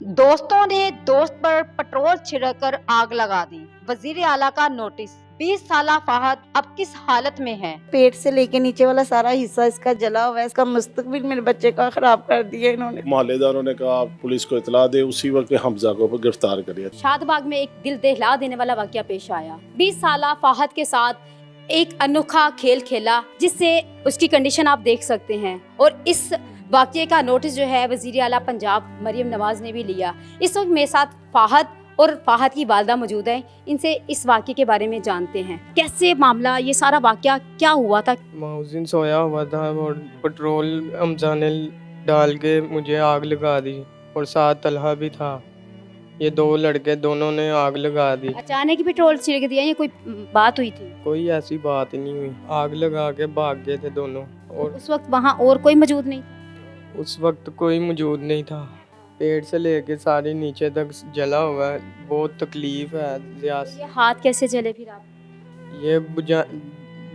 दोस्तों ने दोस्त पर पेट्रोल छिड़ककर आग लगा दी। वजीर आला का नोटिस। 20 साला फहद अब किस हालत में है? पेट से लेके नीचे वाला सारा हिस्सा इसका जला हुआ है। इसका मुस्तकबिल मेरे बच्चे का खराब कर दिया इन्होंने। मोहल्लेदारों ने कहा पुलिस को इतला दे, उसी वक्त हमजा को गिरफ्तार करिए। शादबाग में एक दिल दहला देने वाला वाकया पेश आया। 20 साला फहद के साथ एक अनोखा खेल खेला जिससे उसकी कंडीशन आप देख सकते हैं। और इस वाकये का नोटिस जो है वजीर आला पंजाब मरियम नवाज ने भी लिया। इस वक्त मेरे साथ फहद और फहद की वालदा मौजूद है। इनसे इस वाकये के बारे में जानते हैं। कैसे मामला, ये सारा वाकया क्या हुआ था? मैं उस दिन सोया हुआ था और पेट्रोल हमजा ने डाल के मुझे आग लगा दी और साथ तलहा भी था। ये दो लड़के दोनों ने आग लगा दी। अचानक ही पेट्रोल छिड़क दिया या कोई बात हुई थी? कोई ऐसी बात नहीं हुई। आग लगा के भाग गए थे दोनों। और उस वक्त वहाँ और कोई मौजूद नहीं? उस वक्त कोई मौजूद नहीं था। पेट से लेके सारे नीचे तक जला हुआ है। बहुत तकलीफ है। ये हाथ कैसे जले फिर आप? ये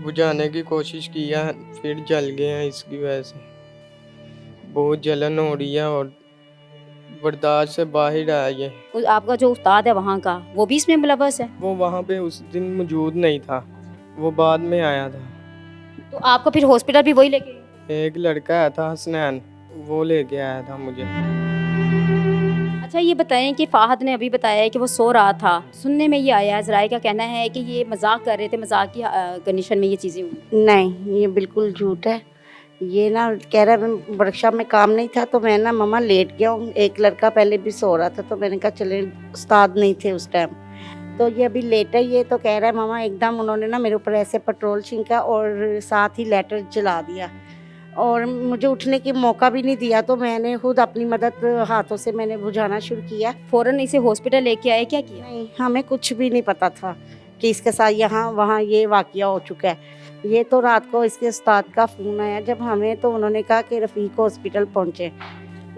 बुझाने की कोशिश की है, फिर जल गए हैं। इसकी वजह से बहुत जलन हो रही है और बर्दाश्त से बाहर है ये। आपका जो उस्ताद है वहाँ का, वो भी इसमें मुलव्वस है? वो वहाँ पे उस दिन मौजूद नहीं था, वो बाद में आया था। तो आपको फिर हॉस्पिटल भी वही लेके गए? एक लड़का आया था हसनैन, वो लेके आया था मुझे। अच्छा ये बताएं कि फहद ने अभी बताया है कि वो सो रहा था। सुनने में ये आया है, ज़राए का कहना है कि ये मजाक कर रहे थे, मजाक की कंडीशन में ये चीज़ें हुई। नहीं, ये बिल्कुल झूठ है। ये ना कह रहा है मैं वर्कशॉप में काम नहीं था तो मैं ना मम्मा लेट गया हूँ। एक लड़का पहले भी सो रहा था तो मैंने कहा चले, उस्ताद नहीं थे उस टाइम। तो ये अभी लेट है। ये तो कह रहा है मामा एकदम उन्होंने ना मेरे ऊपर ऐसे पेट्रोल छिड़का और साथ ही लेटर जला दिया और मुझे उठने की मौका भी नहीं दिया। तो मैंने खुद अपनी मदद हाथों से मैंने बुझाना शुरू किया। फौरन इसे हॉस्पिटल लेके आए, क्या किया? नहीं, हमें कुछ भी नहीं पता था कि इसके साथ यहाँ वहाँ ये वाकया हो चुका है। ये तो रात को इसके उस्ताद का फ़ोन आया जब हमें, तो उन्होंने कहा कि रफ़ीक हॉस्पिटल पहुँचे।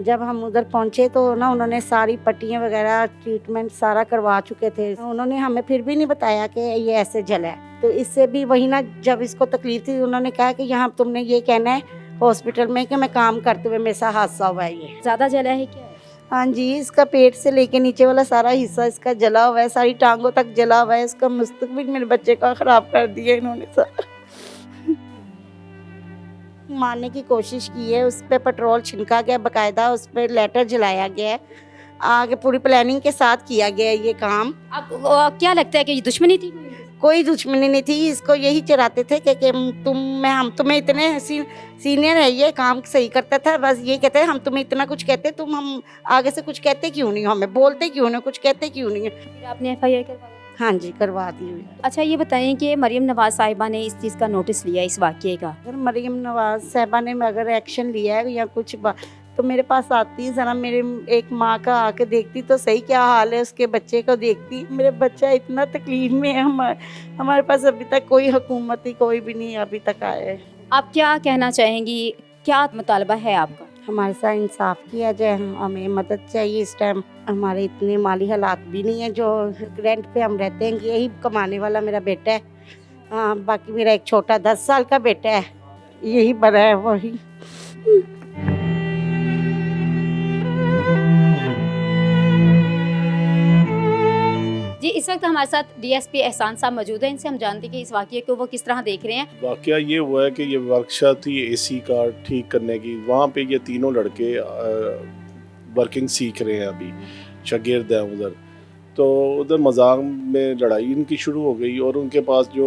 जब हम उधर पहुँचे तो ना उन्होंने सारी पट्टियाँ वगैरह ट्रीटमेंट सारा करवा चुके थे। उन्होंने हमें फिर भी नहीं बताया कि ये ऐसे जला है। तो इससे भी वही ना, जब इसको तकलीफ थी उन्होंने कहा कि यहाँ तुमने ये कहना है हॉस्पिटल में कि मैं काम करते हुए मेरे साथ हादसा हुआ है। ये ज़्यादा जला है क्या? हाँ जी, इसका पेट से लेके नीचे वाला सारा हिस्सा इसका जला हुआ है, सारी टांगों तक जला हुआ है। इसका मुस्तकबिल मेरे बच्चे का खराब कर दिया इन्होंने सारा। मारने की कोशिश की है, उस पर पेट्रोल छिड़का गया, बाकायदा उस पर लेटर जलाया गया है। आगे पूरी प्लानिंग के साथ किया गया है ये काम। अब क्या लगता है कि ये दुश्मनी थी? कोई दुश्मनी नहीं थी। इसको यही चराते थे कि हम तुम्हें इतने सीनियर है, ये काम सही करता था, बस ये कहते हैं हम तुम्हें इतना कुछ कहते, तुम हम आगे से कुछ कहते क्यों नहीं, हमें बोलते क्यों नहीं, कुछ कहते क्यों नहीं। फिर आपने FIR करवाई? हाँ जी, करवा दी हुई। अच्छा ये बताएं कि मरियम नवाज साहिबा ने इस चीज़ का नोटिस लिया, इस वाकये का? अगर मरियम नवाज साहिबा ने अगर एक्शन लिया है या कुछ तो मेरे पास आती, ज़रा मेरे एक माँ का आके देखती तो सही क्या हाल है, उसके बच्चे को देखती। मेरे बच्चा इतना तकलीफ में है। हमारे पास अभी तक कोई हुकूमत ही कोई भी नहीं अभी तक आया है। आप क्या कहना चाहेंगी, क्या मुतालबा है आपका? हमारे साथ इंसाफ किया जाए, हमें मदद चाहिए। इस टाइम हमारे इतने माली हालात भी नहीं है, जो रेंट पे हम रहते हैं। यही कमाने वाला मेरा बेटा है। हाँ, बाकी मेरा एक छोटा 10 साल का बेटा है, यही बड़ा है वही। जी इस वक्त हमारे साथ DSP एहसान साहब मौजूद हैं। इनसे हम जानते हैं कि इस वाकये को वो किस तरह देख रहे हैं। वाकया ये हुआ है कि ये वर्कशॉप थी AC का ठीक करने की। वहाँ पे ये तीनों लड़के वर्किंग सीख रहे हैं, अभी शागिर्द हैं उधर। तो उधर मजाक में लड़ाई इनकी शुरू हो गई और उनके पास जो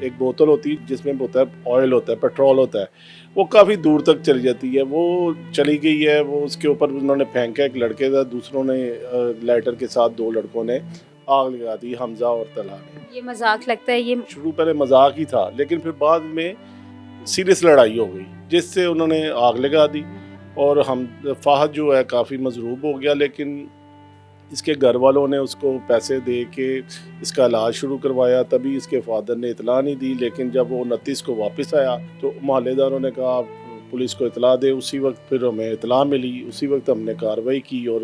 एक बोतल होती है जिसमें होता है ऑयल होता है, पेट्रोल होता है, वो काफ़ी दूर तक चली जाती है। वो चली गई है, वो उसके ऊपर उन्होंने फेंका। एक लड़के था, दूसरों ने लाइटर के साथ 2 लड़कों ने आग लगा दी, हमजा और तलहा ने। ये मजाक लगता है? ये शुरू पहले मजाक ही था, लेकिन फिर बाद में सीरियस लड़ाई हो गई जिससे उन्होंने आग लगा दी। और हम फहद जो है काफ़ी मजरूब हो गया, लेकिन इसके घर वालों ने उसको पैसे दे के इसका इलाज शुरू करवाया। तभी इसके फादर ने इतला नहीं दी, लेकिन जब वो 29 को वापस आया तो मोहल्लेदारों ने कहा पुलिस को इतला दे, उसी वक्त फिर हमें इतला मिली, उसी वक्त हमने कार्रवाई की और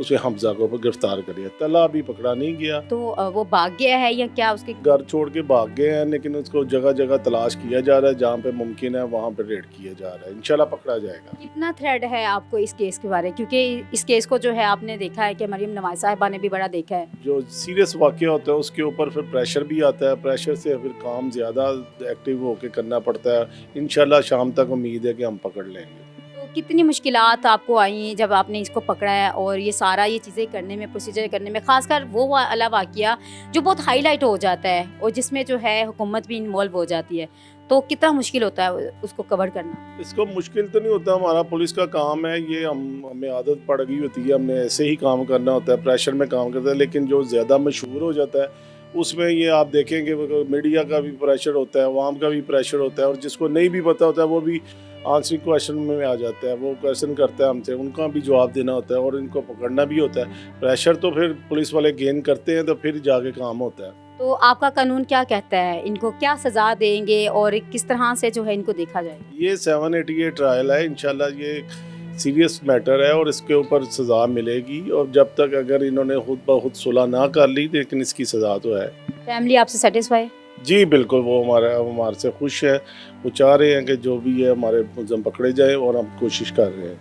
उसे हमजा को गिरफ्तार करिए। तला अभी पकड़ा नहीं गया, तो वो भाग गया है या क्या उसके घर छोड़ के भाग गए हैं, लेकिन उसको जगह जगह तलाश किया जा रहा है, जहाँ पे मुमकिन है वहाँ पे रेड किया जा रहा है। इंशाल्लाह पकड़ा जाएगा। कितना थ्रेड है आपको इस केस के बारे में, क्योंकि इस केस को जो है आपने देखा है कि मरियम नवाज साहिबा ने भी बड़ा देखा है। जो सीरियस वाक़या होता है उसके ऊपर फिर प्रेशर भी आता है, प्रेशर से फिर काम ज़्यादा एक्टिव होकर करना पड़ता है। इंशाल्लाह शाम तक उम्मीद है कि हम पकड़ लेंगे। तो कितनी मुश्किलात आपको आई जब आपने इसको पकड़ा है और ये सारा ये चीज़ें करने में, प्रोसीजर करने में, खासकर वो वाला वाक़या जो बहुत हाईलाइट हो जाता है और जिसमें जो है हुकूमत भी इन्वॉल्व हो जाती है, तो कितना मुश्किल होता है उसको कवर करना? इसको मुश्किल तो नहीं होता, हमारा पुलिस का काम है ये, हमें आदत पड़ गई होती है, हमने ऐसे ही काम करना होता है, प्रेशर में काम करता है। लेकिन जो ज़्यादा मशहूर हो जाता है उसमें ये आप देखेंगे मीडिया का भी प्रेशर होता है, अवाम का भी प्रेशर होता है, और जिसको नहीं भी पता होता है वो भी आंसरिंग क्वेश्चन में आ जाता है, वो क्वेश्चन करता है हमसे, उनका भी जवाब देना होता है और इनको पकड़ना भी होता है। प्रेशर तो फिर पुलिस वाले गेन करते हैं तो फिर जाके काम होता है। तो आपका कानून क्या कहता है, इनको क्या सज़ा देंगे और किस तरह से जो है इनको देखा जाए? ये 788 ट्रायल है, इंशाल्लाह ये सीरियस मैटर है और इसके ऊपर सज़ा मिलेगी, और जब तक अगर इन्होंने खुद ब खुद सुलह ना कर ली, लेकिन इसकी सज़ा तो है। फैमिली आपसे सेटिस्फाई? जी बिल्कुल, वो हमारे से खुश है, वो चाह रहे हैं कि जो भी है हमारे मुलज़्ज़म पकड़े जाए और हम कोशिश कर रहे हैं।